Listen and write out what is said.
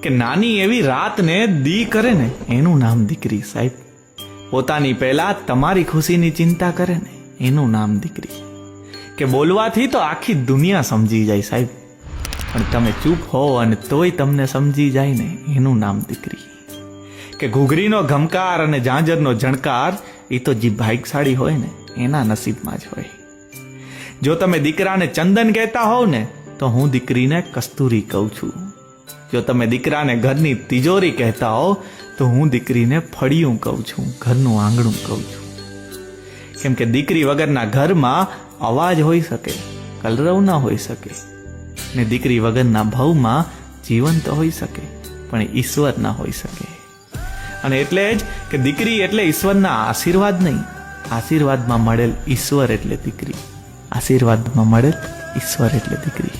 કે નાની એવી રાતને દી કરે ને એનું નામ દીકરી સાહેબ. પોતાની પહેલા તમારી ખુશીની ચિંતા કરે ને એનું નામ દીકરી. કે બોલવાથી તો આખી દુનિયા સમજી જાય સાહેબ, પણ તમે ચૂપ હો અને તોય તમને સમજી જાય ને એનું નામ દીકરી. કે ઘૂઘરીનો ઘમકાર અને ઝાંઝરનો ઝણકાર એ તો જે ભાગ્યશાળી હોય ને એના નસીબમાં જ હોય. જો તમે દીકરાને ચંદન કહેતા હોવ ને તો હું દીકરીને કસ્તુરી કહું છું. જો તમે દીકરાને ઘરની તિજોરી કહેતા હો તો હું દીકરીને ફળિયું કહું છું, ઘરનું આંગણું કહું છું. કેમ કે દીકરી વગરના ઘરમાં અવાજ હોઈ શકે, કલરવ ન હોઈ શકે, ને દીકરી વગરના ભવમાં જીવન તો હોઈ શકે પણ ઈશ્વર ન હોઈ શકે. અને એટલે જ કે દીકરી એટલે ઈશ્વરના આશીર્વાદ નહીં, આશીર્વાદમાં મળેલ ઈશ્વર એટલે દીકરી. આશીર્વાદમાં મળેલ ઈશ્વર એટલે દીકરી.